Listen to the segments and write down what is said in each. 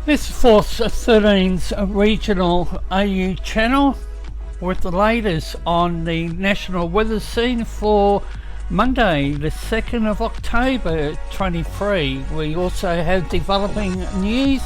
This is Force 13's regional AU channel with the latest on the national weather scene for Monday the 2nd of October 23. We also have developing news,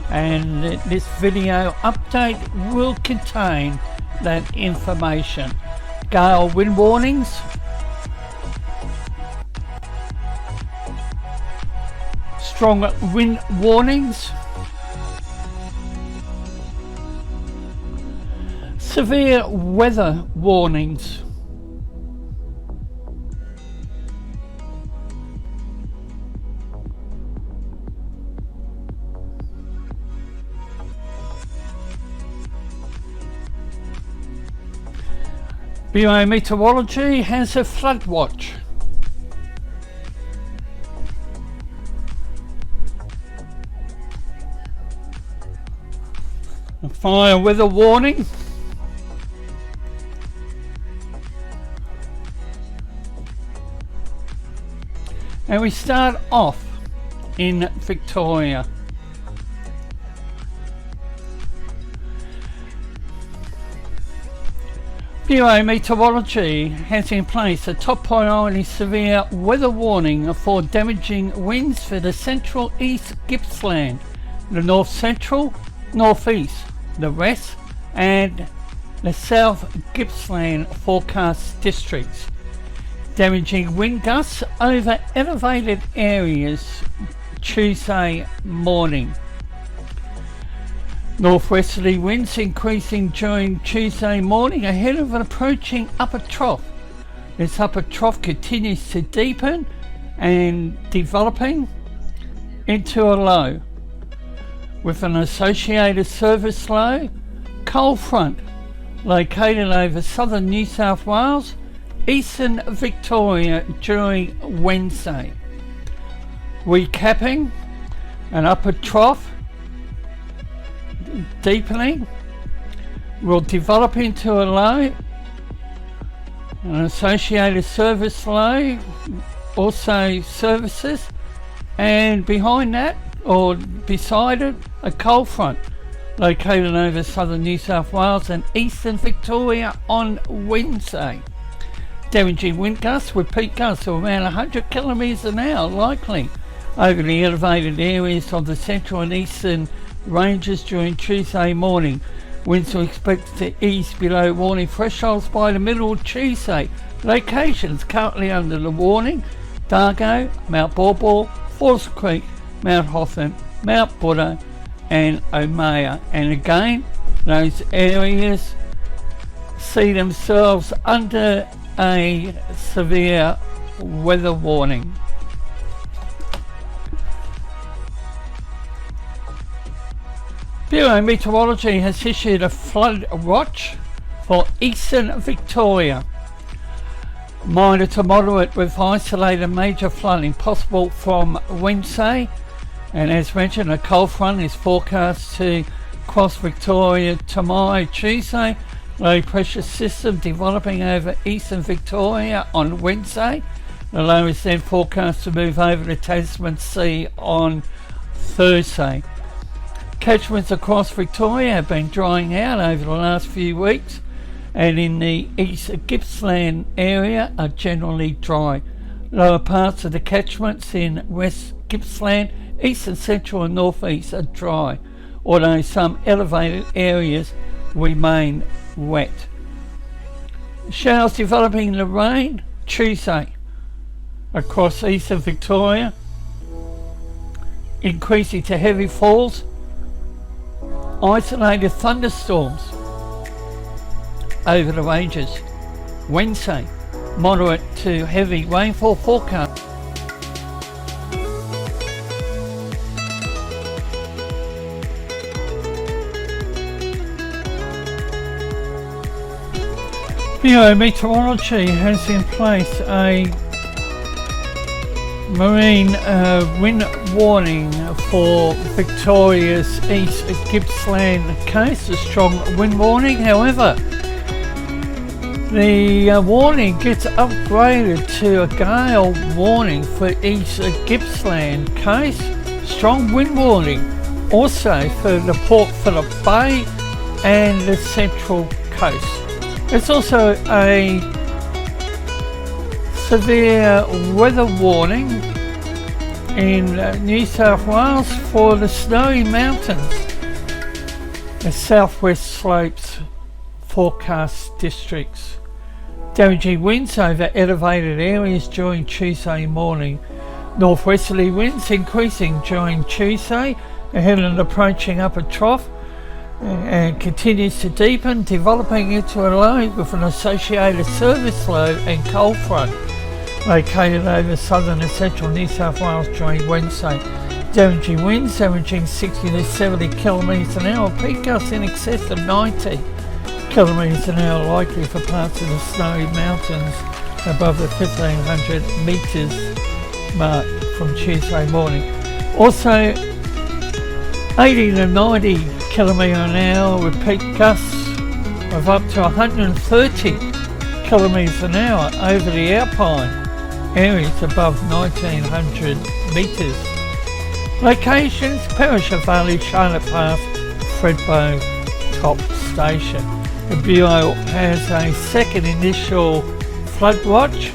and this video update will contain that information. Gale wind warnings, strong wind warnings, severe weather warnings, Bureau of Meteorology has a flood watch. A fire weather warning. And we start off in Victoria. Bureau of Meteorology has in place a top priority severe weather warning for damaging winds for the central east Gippsland, the north central, northeast, the west and the south Gippsland forecast districts. Damaging wind gusts over elevated areas Tuesday morning. Northwesterly winds increasing during Tuesday morning ahead of an approaching upper trough. This upper trough continues to deepen and developing into a low, with an associated surface low cold front located over southern New South Wales, eastern Victoria during Wednesday. Recapping, an upper trough deepening will develop into a low, an associated surface low also services, and behind that or beside it a cold front located over southern New South Wales and eastern Victoria on Wednesday. Damaging wind gusts with peak gusts of around 100 kilometres an hour likely over the elevated areas of the central and eastern ranges during Tuesday morning. Winds are expected to ease below warning thresholds by the middle of Tuesday. Locations currently under the warning: Dargo, Mount Borbor, Falls Creek, Mount Hotham, Mount Buddha and Omea. And again, those areas see themselves under a severe weather warning. Bureau of Meteorology has issued a flood watch for eastern Victoria. Minor to moderate with isolated major flooding possible from Wednesday, and as mentioned, a cold front is forecast to cross Victoria tomorrow, Tuesday. Low pressure system developing over eastern Victoria on Wednesday. The low is then forecast to move over the Tasman Sea on Thursday. Catchments across Victoria have been drying out over the last few weeks, and in the east Gippsland area are generally dry. Lower parts of the catchments in west Gippsland, eastern central and northeast are dry, although some elevated areas remain wet. Showers developing in the rain Tuesday across eastern Victoria, increasing to heavy falls. Isolated thunderstorms over the ranges. Wednesday, moderate to heavy rainfall forecast. Bureau of Meteorology has in place a marine wind warning for Victoria's east Gippsland coast, a strong wind warning. However, the warning gets upgraded to a gale warning for east Gippsland coast, strong wind warning also for the Port Phillip Bay and the Central Coast. There's also a severe weather warning in New South Wales for the Snowy Mountains, the southwest slopes forecast districts. Damaging winds over elevated areas during Tuesday morning. Northwesterly winds increasing during Tuesday ahead of an approaching upper trough and continues to deepen, developing into a low with an associated service low and cold front located over southern and central New South Wales during Wednesday. Damaging winds averaging 60 to 70 kilometres an hour, peak gusts in excess of 90 kilometres an hour likely for parts of the Snowy Mountains above the 1500 metres mark from Tuesday morning. Also 80 to 90 kilometre an hour with peak gusts of up to 130 kilometres an hour over the Alpine areas above 1900 metres. Locations: Perisher Valley, Charlotte Pass, Thredbo Top Station. The Bureau has a second initial flood watch.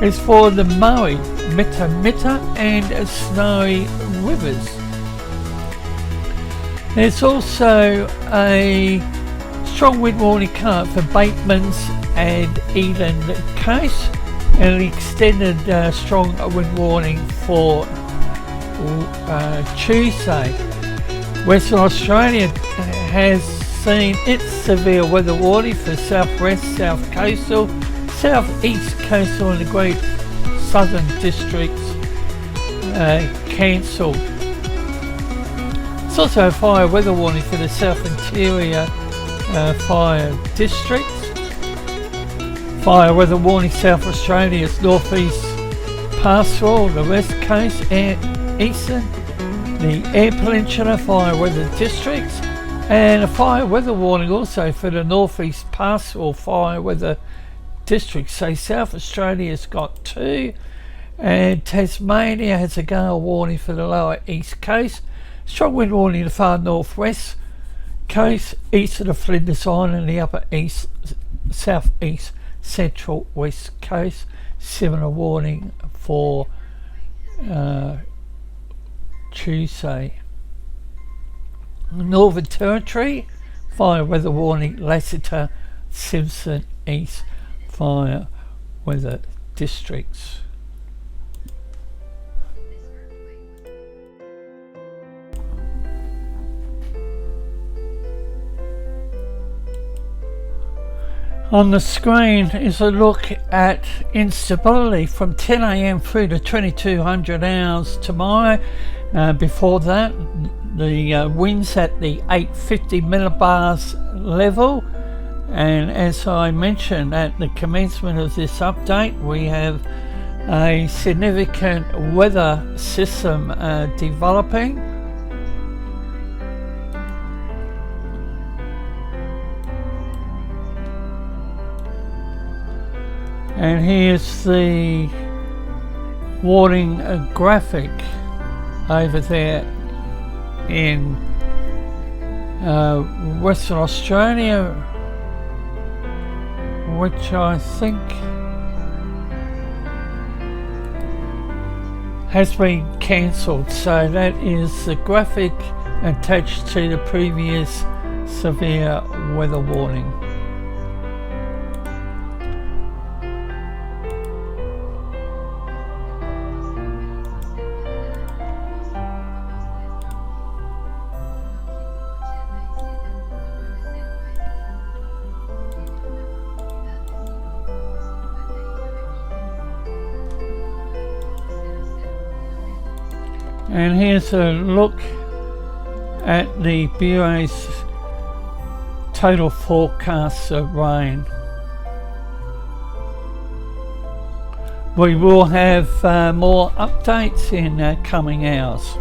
It's for the Maui, Mitta and Snowy Rivers. There's also a strong wind warning card for Bateman's and Eden Coast, and an extended strong wind warning for Tuesday. Western Australia has seen its severe weather warning for southwest, south coastal, southeast coastal and the Great Southern Districts cancelled. There's also a fire weather warning for the South Interior fire districts. Fire weather warning South Australia's northeast pastoral, the west coast and eastern, the Eyre Peninsula fire weather districts, and a fire weather warning also for the northeast pastoral fire weather districts. So South Australia's got two, and Tasmania has a gale warning for the lower east coast. Strong wind warning the far northwest coast, east of the Flinders Island, the upper east, southeast, central west coast. Similar warning for Tuesday. Northern Territory fire weather warning Lassiter, Simpson East fire weather districts. On the screen is a look at instability from 10 a.m. through to 2200 hours tomorrow. Before that, the winds at the 850 millibars level, and as I mentioned at the commencement of this update, we have a significant weather system developing. And here's the warning graphic over there in Western Australia, which I think has been cancelled. So that is the graphic attached to the previous severe weather warning. And here's a look at the Bureau's total forecasts of rain. We will have more updates in coming hours.